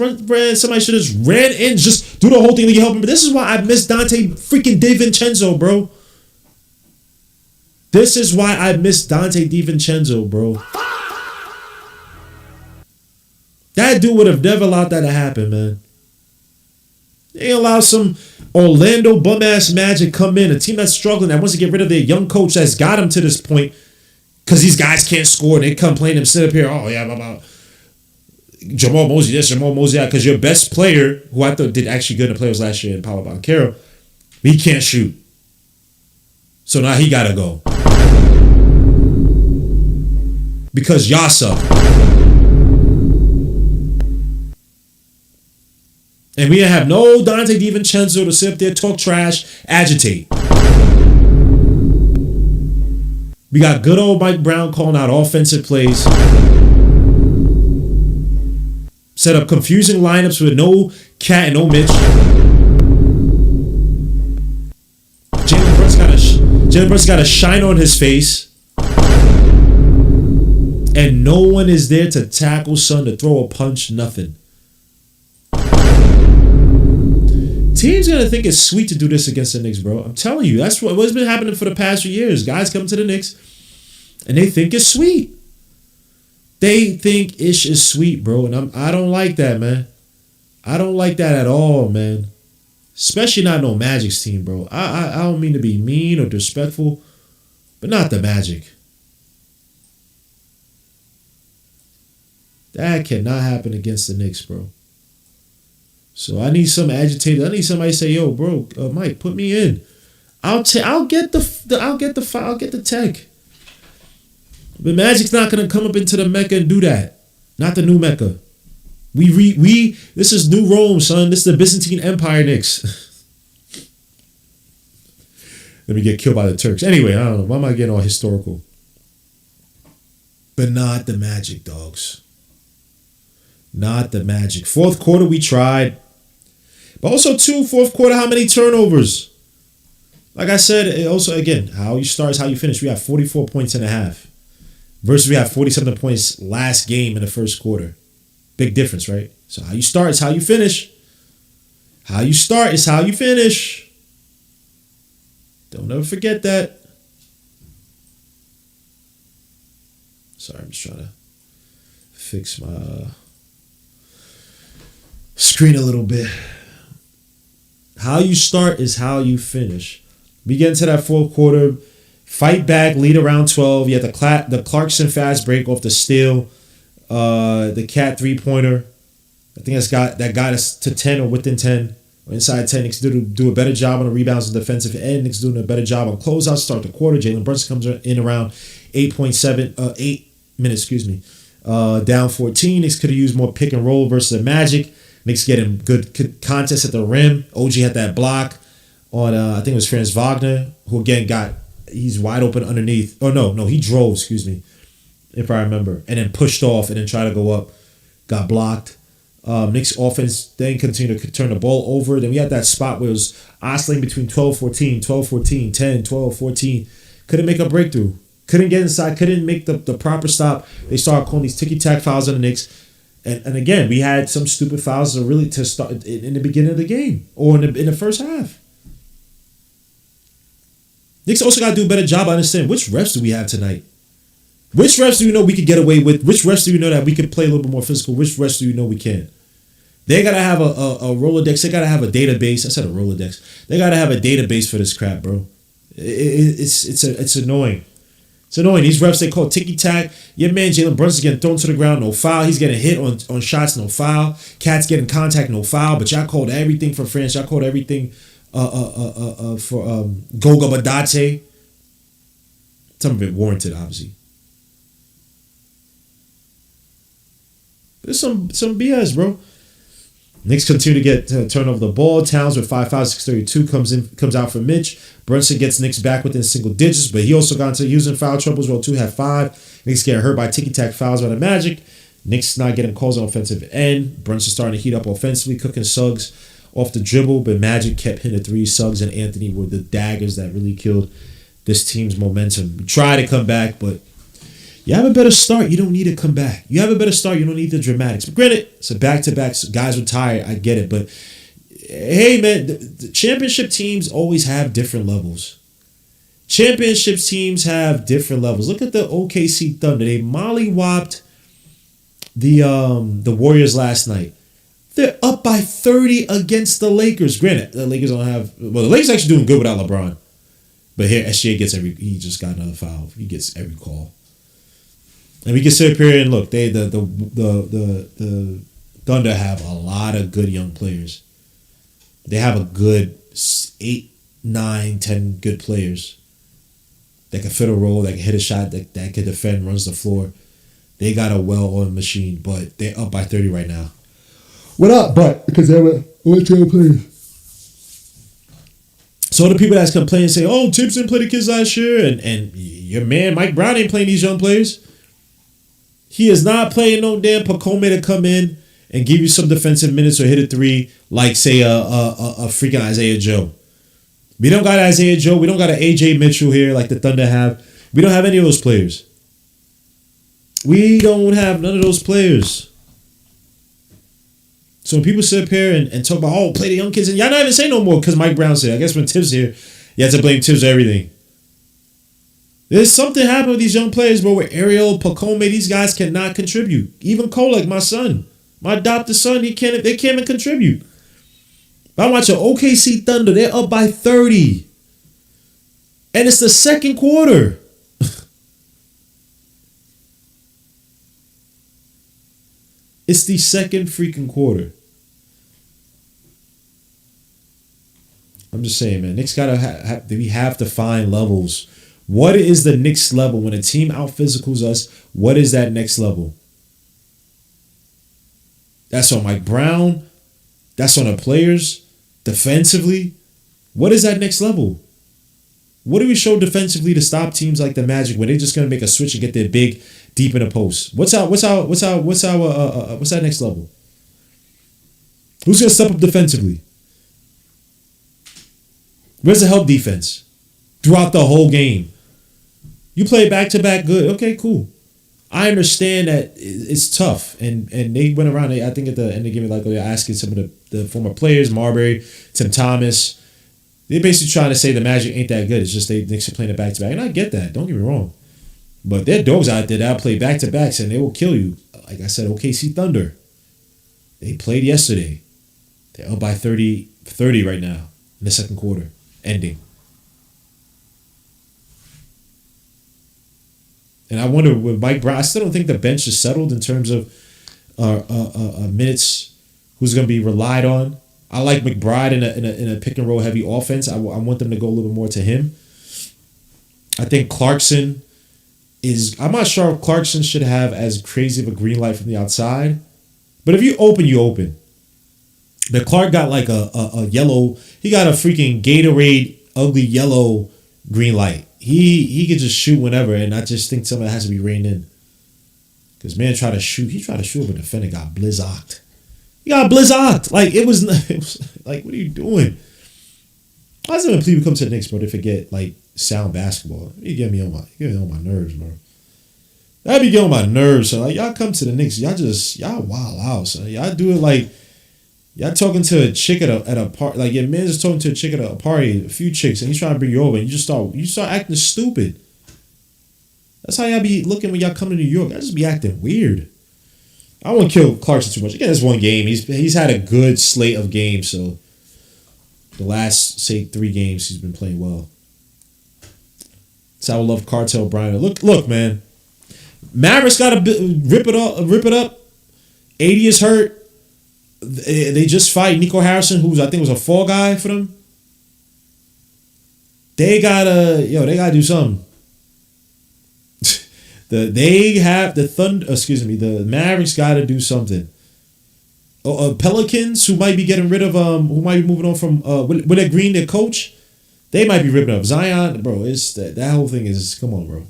somebody should have just ran in, just do the whole thing to help him. But this is why I miss Dante freaking DiVincenzo, bro. This is why I miss Dante DiVincenzo, bro. That dude would have never allowed that to happen, man. They allow some Orlando bum-ass Magic come in, a team that's struggling, that wants to get rid of their young coach that's got them to this point because these guys can't score. And they complain and sit up here, oh, yeah, blah. Jamal Mosey this, Jamal Mosey that, because your best player, who I thought did actually good in the playoffs last year, in Paolo Banchero, he can't shoot. So now he got to go. Because y'all suck. And we didn't have no Dante DiVincenzo to sit up there, talk trash, agitate. We got good old Mike Brown calling out offensive plays. Set up confusing lineups with no Cat and no Mitch. Jalen Brunson got a shine on his face. And no one is there to tackle, son, to throw a punch, nothing. Teams gonna think it's sweet to do this against the Knicks, bro. I'm telling you, that's what's been happening for the past few years. Guys come to the Knicks and they think it's sweet. They think ish is sweet, bro, and I don't like that, man. I don't like that at all, man. Especially not no Magic's team, bro. I don't mean to be mean or disrespectful, but not the Magic. That cannot happen against the Knicks, bro. So I need some agitated. I need somebody to say, "Yo, bro, Mike, put me in. I'll get the tech." But Magic's not gonna come up into the Mecca and do that. Not the new Mecca. This is New Rome, son. This is the Byzantine Empire Knicks. Let me get killed by the Turks. Anyway, I don't know. Why am I getting all historical? But not the Magic, dogs. Not the Magic. Fourth quarter, we tried. But also, fourth quarter, how many turnovers? Like I said, it also, again, how you start is how you finish. We have 44 points and a half. Versus we have 47 points last game in the first quarter. Big difference, right? So how you start is how you finish. How you start is how you finish. Don't ever forget that. Sorry, I'm just trying to fix my screen a little bit. How you start is how you finish. We get into that fourth quarter, fight back, lead around 12. You had the Clarkson fast break off the steal, the Cat 3-pointer. I think that got us to 10 or within 10. Or inside 10, Knicks do a better job on the rebounds and defensive end. Knicks doing a better job on closeouts, start the quarter. Jalen Brunson comes in around 8 minutes, down 14. Knicks could have used more pick and roll versus the Magic. Knicks getting good contest at the rim. OG had that block on, I think it was Franz Wagner, who again he's wide open underneath. Oh, no, he drove, if I remember. And then pushed off and then tried to go up. Got blocked. Knicks offense then continued to turn the ball over. Then we had that spot where it was oscillating between 12-14, 12-14, 10, 12-14. Couldn't make a breakthrough. Couldn't get inside. Couldn't make the proper stop. They started calling these ticky-tack fouls on the Knicks. And again, we had some stupid fouls to start in the beginning of the game or in the first half. Knicks also got to do a better job. I understand which refs do we have tonight. Which refs do you know we could get away with? Which refs do you know that we could play a little bit more physical? Which refs do you know we can? They got to have a Rolodex. They got to have a database. I said a Rolodex. They got to have a database for this crap, bro. It's annoying. It's annoying. These refs, they call ticky-tack. Your man Jalen Brunson's getting thrown to the ground, no foul. He's getting hit on shots, no foul. Cat's getting contact, no foul. But y'all called everything for France. Y'all called everything for Goga Badate. Some of it warranted, obviously. There's some BS, bro. Knicks continue to get turn over the ball. Towns with 5 fouls, 632 comes out for Mitch. Brunson gets Knicks back within single digits, but he also got into using foul trouble as well too. Had 5. Knicks get hurt by ticky-tack fouls by the Magic. Knicks not getting calls on offensive end. Brunson starting to heat up offensively, cooking Suggs off the dribble, but Magic kept hitting 3. Suggs and Anthony were the daggers that really killed this team's momentum. We tried to come back, but you have a better start, you don't need to come back. You have a better start, you don't need the dramatics. But granted, it's a back-to-back. Guys were tired, I get it. But, hey, man, the championship teams always have different levels. Championship teams have different levels. Look at the OKC Thunder. They mollywopped the Warriors last night. They're up by 30 against the Lakers. Granted, the Lakers don't have... Well, the Lakers actually doing good without LeBron. But here, SGA gets he just got another foul. He gets every call. And we can sit up here and look. The Thunder have a lot of good young players. They have a good 8, 9, 10 good players that can fit a role, that can hit a shot, that can defend, runs the floor. They got a well-oiled machine, but they're up by 30 right now. What up? But because they were two players. So the people that's complaining say, "Oh, Tibbs didn't play the kids last year," and your man Mike Brown ain't playing these young players. He is not playing no damn Pacome to come in and give you some defensive minutes or hit a 3 like, say, a freaking Isaiah Joe. We don't got Isaiah Joe. We don't got an AJ Mitchell here like the Thunder have. We don't have any of those players. We don't have none of those players. So when people sit up here and talk about, oh, play the young kids, and y'all not even say no more because Mike Brown's here. I guess when Tibbs here, you have to blame Tibbs for everything. There's something happening with these young players, bro, where Ariel, Pacome, these guys cannot contribute. Even Kolek, my son, my adopted son, they can't even contribute. But I'm watching OKC Thunder. They're up by 30. And it's the second quarter. It's the second freaking quarter. I'm just saying, man. Knicks gotta we have to find levels. What is the next level when a team out physicals us? What is that next level? That's on Mike Brown. That's on the players. Defensively, what is that next level? What do we show defensively to stop teams like the Magic when they're just gonna make a switch and get their big deep in the post? What's that next level? Who's gonna step up defensively? Where's the help defense throughout the whole game? You play back-to-back good. Okay, cool. I understand that it's tough. And they went around, I think at the end of the game, like they're asking some of the former players, Marbury, Tim Thomas. They're basically trying to say the Magic ain't that good. It's just they Knicks are playing it back-to-back. And I get that. Don't get me wrong. But there are dogs out there that play back-to-backs and they will kill you. Like I said, OKC Thunder. They played yesterday. They're up by 30 right now in the second quarter. Ending. And I wonder with Mike Brown, I still don't think the bench is settled in terms of minutes, who's going to be relied on. I like McBride in a pick and roll heavy offense. I want them to go a little more to him. I think Clarkson I'm not sure if Clarkson should have as crazy of a green light from the outside. But if you open, you open. But Clark got like a yellow, he got a freaking Gatorade ugly yellow green light. He could just shoot whenever, and I just think some of that has to be reined in. Because man tried to shoot but the defender got blizzard. He got blizzard. Like it was like, what are you doing? Why does it when people come to the Knicks, bro, they forget like sound basketball? You get me on my nerves, bro. That'd be getting on my nerves. So like y'all come to the Knicks, y'all wild out, son. Y'all do it like y'all talking to a chick at a party. Like your man's just talking to a chick at a party, a few chicks, and he's trying to bring you over, and you start acting stupid. That's how y'all be looking when y'all come to New York. I just be acting weird. I won't kill Clarkson too much. Again, it's one game. He's had a good slate of games, so the last, say, 3 games he's been playing well. That's how I love Cartel Brian. Look, man. Mavericks got to rip it up. 80 is hurt. They just fight Nico Harrison, who's I think was a fall guy for them. They gotta do something. The Mavericks gotta do something. Pelicans, who might be getting rid of who might be moving on from Willie Green, their coach, they might be ripping up Zion, bro. It's that whole thing is, come on, bro.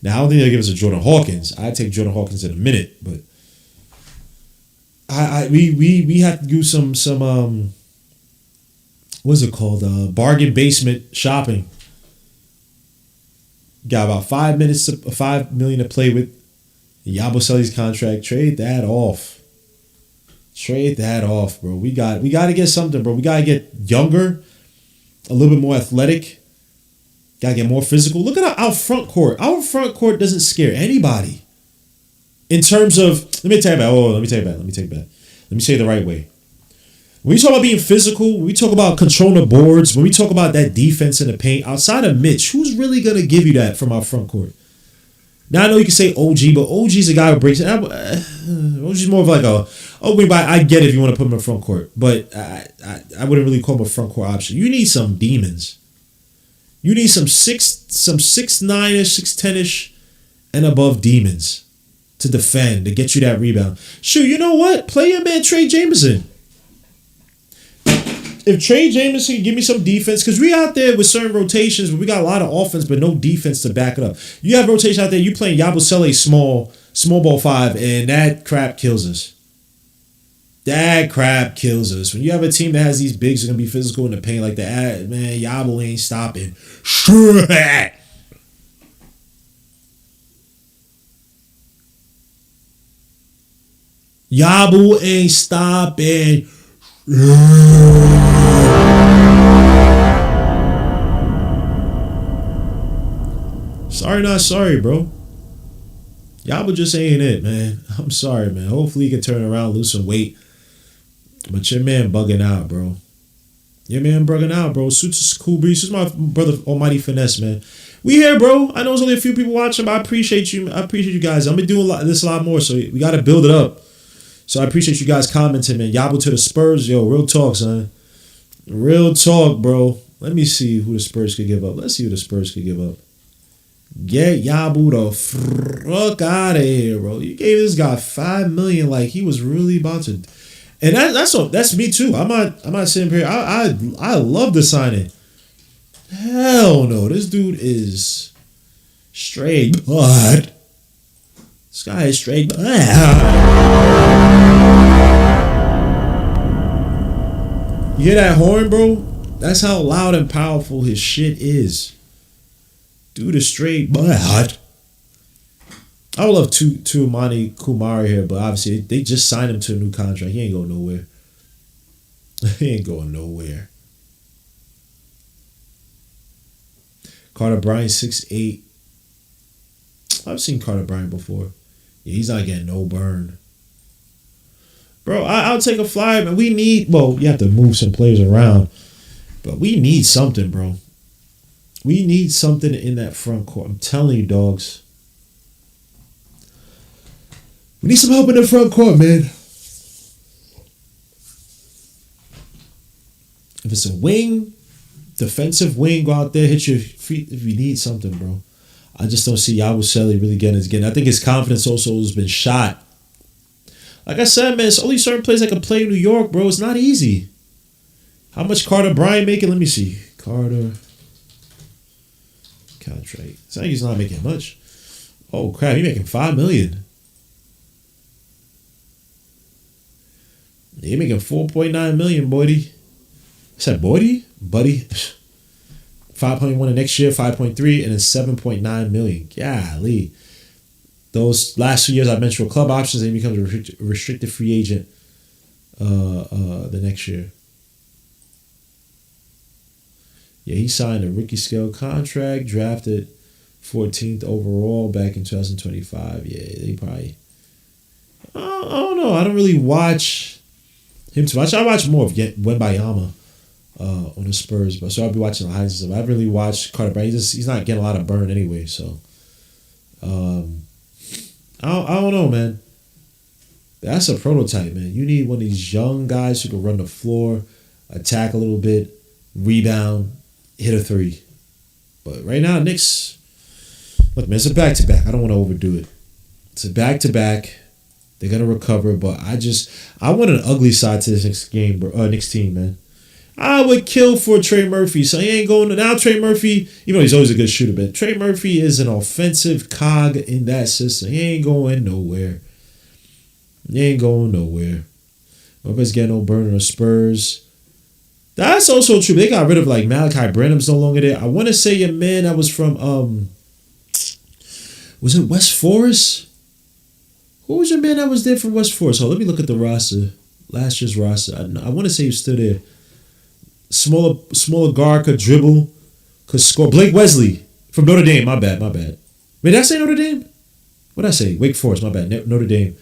Now I don't think they'll give us a Jordan Hawkins. I'd take Jordan Hawkins in a minute, but we have to do some what's it called? Bargain basement shopping. Got about 5 million to play with. Yabusele's contract. Trade that off. Trade that off, bro. We got to get something, bro. We got to get younger, a little bit more athletic. Got to get more physical. Look at our front court. Our front court doesn't scare anybody. In terms of, let me take it back. Let me say it the right way. When we talk about being physical, when we talk about controlling the boards, when we talk about that defense in the paint, outside of Mitch, who's really going to give you that from our front court? Now, I know you can say OG, but OG's a guy who breaks it. OG's more of like I get it if you want to put him in front court, but I wouldn't really call him a front court option. You need some demons. You need some 6'9-ish, 6'10-ish, and above demons to defend, to get you that rebound. Shoot, you know what? Play your man Trey Jameson. If Trey Jameson can give me some defense, because we out there with certain rotations, but we got a lot of offense, but no defense to back it up. You have rotation out there, you playing Yabusele small ball 5, and that crap kills us. That crap kills us. When you have a team that has these bigs that are going to be physical in the paint like that, man, Yabu ain't stopping. Shit. Yabu ain't stopping. Sorry, not sorry, bro. Yabu just ain't it, man. I'm sorry, man. Hopefully he can turn around, lose some weight. But your man bugging out, bro. Suits is cool breeze. This is my brother, Almighty Finesse, man. We here, bro. I know there's only a few people watching, but I appreciate you. I appreciate you guys. I'm gonna do this a lot more, so we gotta build it up. So I appreciate you guys commenting, man. Yabu to the Spurs, yo. Real talk, son. Real talk, bro. Let me see who the Spurs could give up. Let's see who the Spurs could give up. Get Yabu the fuck out of here, bro. You gave this guy $5 million like he was really about to. And that's me too. I'm not sitting here. I love the signing. Hell no, this dude is straight blood. This guy is straight blood. You hear that horn, bro? That's how loud and powerful his shit is. Dude is straight blood. I would love Tuamani Kumari here, but obviously they just signed him to a new contract. He ain't going nowhere. He ain't going nowhere. Carter Bryant, 6'8". I've seen Carter Bryant before. Yeah, he's not getting no burn. Bro, I'll take a flyer, man. You have to move some players around. But we need something, bro. We need something in that front court. I'm telling you, dogs. We need some help in the front court, man. If it's a wing, defensive wing, go out there, hit your feet if you need something, bro. I just don't see Yabusele really getting his game. I think his confidence also has been shot. Like I said, man, it's only certain players that can play in New York, bro. It's not easy. How much Carter Bryant making? Let me see. Carter contract. It's like he's not making much. Oh crap, he's making $5 million. He making $4.9 million, buddy. I said, buddy. 5.1 the next year, 5.3, and then 7.9 million. Golly. Those last 2 years I mentioned club options, and he becomes a restricted free agent the next year. Yeah, he signed a rookie scale contract, drafted 14th overall back in 2025. Yeah, they probably. I don't know. I don't really watch him too much. I watch more of Wembayama. on the Spurs. But so I'll be watching the highlights and stuff. I haven't really watched Carter Brand. He's not getting a lot of burn anyway. So I don't know, man. That's a prototype, man. You need one of these young guys who can run the floor, attack a little bit, rebound, hit a three. But right now, Knicks, look, man, it's a back-to-back. I don't want to overdo it. It's a back-to-back. They're going to recover, but I want an ugly side to this next game, Knicks team, man. I would kill for Trey Murphy, so he ain't going to. Now Trey Murphy, even though he's always a good shooter, but Trey Murphy is an offensive cog in that system. He ain't going nowhere. He ain't going nowhere. Nobody's getting no burn on the Spurs. That's also true. They got rid of like Malachi Branham's no longer there. I want to say your man that was from was it West Forest? Who was your man that was there from West Forest? Oh, let me look at the roster. Last year's roster. I want to say he was still there. Smaller guard, could dribble, could score. Blake Wesley from Notre Dame. My bad. Wait, did I say Notre Dame? What did I say? Wake Forest. My bad. Notre Dame.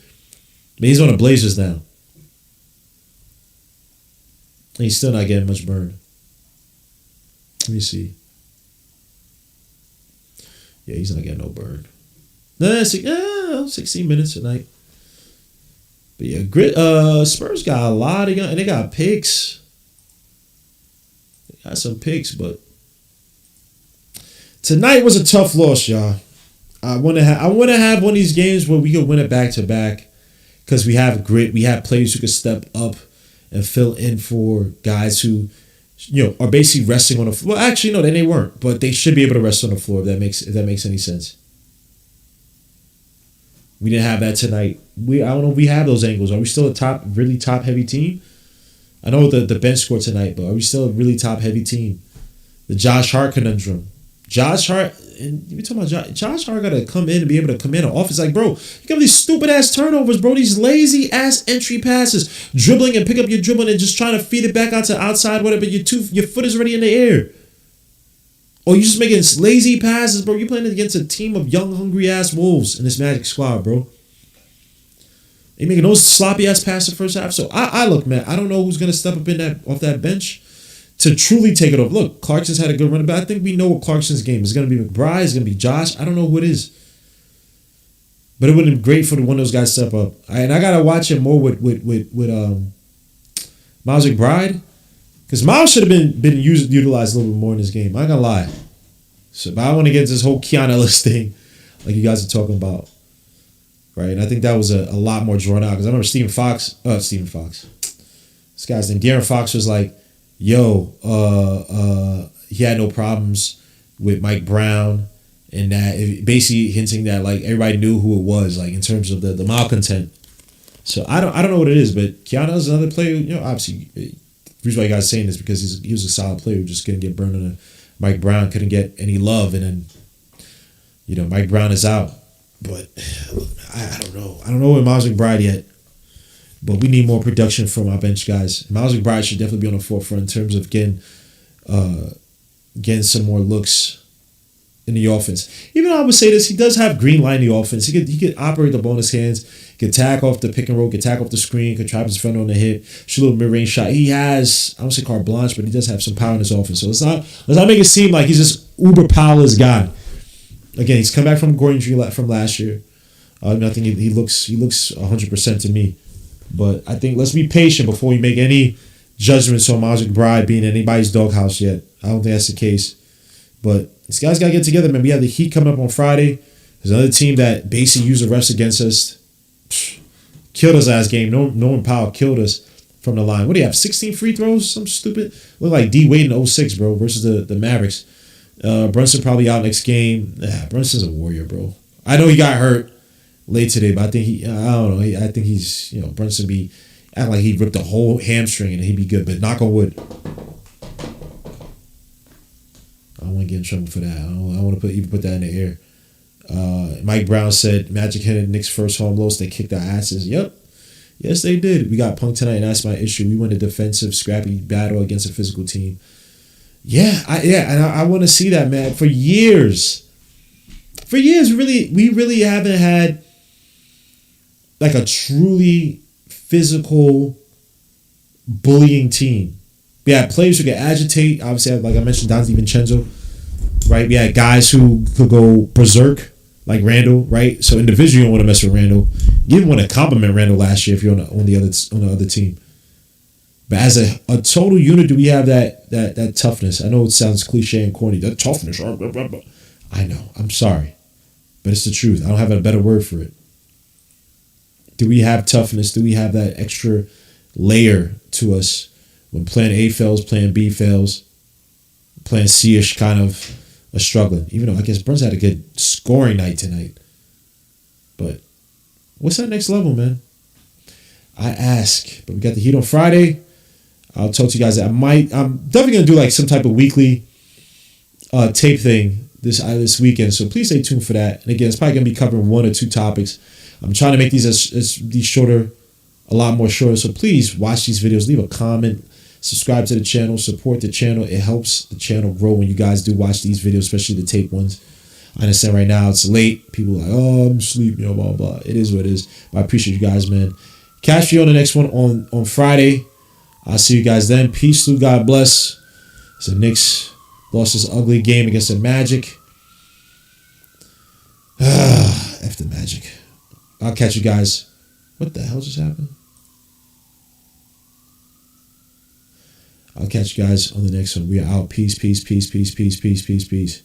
But he's on the Blazers now. He's still not getting much burn. Let me see. Yeah, he's not getting no burn. 16 minutes tonight. But yeah, Spurs got a lot of young, and they got picks. They got some picks, but tonight was a tough loss, y'all. I want to have one of these games where we could win it back to back because we have grit. We have players who could step up and fill in for guys who, are basically resting on the floor. Well, actually, no, they weren't, but they should be able to rest on the floor if that makes any sense. We didn't have that tonight. I don't know if we have those angles. Are we still a really top heavy team? I know the bench score tonight, but are we still a really top heavy team? The Josh Hart conundrum. Josh Hart, and you talking about Josh Hart got to come in and be able to command an offense. Like, bro, you got these stupid ass turnovers, bro. These lazy ass entry passes, dribbling and pick up your dribbling and just trying to feed it back out to outside, whatever. Your foot is already in the air. Or you just making lazy passes, bro. You're playing against a team of young, hungry ass Wolves in this Magic squad, bro. They making those sloppy ass passes the first half. So I look, man. I don't know who's gonna step up off that bench to truly take it off. Look, Clarkson's had a good run, but I think we know what Clarkson's game is. It's gonna be McBride. It's gonna be Josh. I don't know who it is, but it would have been great for one of those guys to step up. And I gotta watch it more with Miles McBride. Because Miles should have been utilized a little bit more in this game. I'm not going to lie. So, but I want to get this whole Keon Ellis thing like you guys are talking about. Right? And I think that was a lot more drawn out. Because I remember Stephen Fox. This guy's name. De'Aaron Fox was like, yo, he had no problems with Mike Brown. And that basically hinting that like everybody knew who it was, like in terms of the malcontent. So I don't know what it is, but Keon Ellis is another player, obviously. The reason why you guys saying this because he was a solid player who just couldn't get burned on Mike Brown, couldn't get any love, and then Mike Brown is out. But I don't know. I don't know with Miles McBride yet. But we need more production from our bench guys. Miles McBride should definitely be on the forefront in terms of getting some more looks in the offense. Even though I would say this, he does have green line in the offense. He could operate the ball in his hands. Could tack off the pick and roll, could tack off the screen, could trap his friend on the hit, shoot a little mid-range shot. He has, I don't say carte blanche, but he does have some power in his offense. So let's not make it seem like he's this uber powerless guy. Again, he's come back from Gordon injury from last year. I think he looks 100% to me. But I think let's be patient before we make any judgments on Miles McBride being in anybody's doghouse yet. I don't think that's the case. But these guys got to get together, man. We have the Heat coming up on Friday. There's another team that basically used the refs against us. Killed us last game. Norman Powell killed us from the line. What do you have? 16 free throws? Some stupid. Look like D Wade in 06, bro, versus the Mavericks. Brunson probably out next game. Brunson's a warrior, bro. I know he got hurt late today, but I think I don't know. I think he's, Brunson be acting like he ripped the whole hamstring and he'd be good. But knock on wood. I don't want to get in trouble for that. I don't want to even put that in the air. Mike Brown said Magic headed Knicks' first home loss. They kicked our asses. Yep. Yes, they did. We got punked tonight, and that's my issue. We won a defensive, scrappy battle against a physical team. And I want to see that, man. For years, we really haven't had like a truly physical bullying team. We had players who could agitate. Obviously, like I mentioned, Dante DiVincenzo, right? We had guys who could go berserk, like Randall, right? So individually, you don't want to mess with Randall. You didn't want to compliment Randall last year if you're on the other team. But as a total unit, do we have that toughness? I know it sounds cliche and corny. That toughness. I know. I'm sorry. But it's the truth. I don't have a better word for it. Do we have toughness? Do we have that extra layer to us when plan A fails, plan B fails, plan C-ish kind of are struggling? Even though I guess Bruns had a good scoring night tonight. But what's that next level, man? I ask. But we got the Heat on Friday. I'll talk to you guys. I'm definitely going to do like some type of weekly tape thing this weekend. So please stay tuned for that. And again, it's probably going to be covering 1 or 2 topics. I'm trying to make these shorter, a lot more shorter. So please watch these videos. Leave a comment. Subscribe to the channel. Support the channel. It helps the channel grow when you guys do watch these videos, especially the tape ones. I understand right now it's late. People are like, oh, I'm asleep, blah, blah, blah. It is what it is. But I appreciate you guys, man. Catch you on the next one on Friday. I'll see you guys then. Peace through. God bless. So Knicks lost this ugly game against the Magic. F the Magic. I'll catch you guys. What the hell just happened? I'll catch you guys on the next one. We are out. Peace, peace, peace, peace, peace, peace, peace, peace.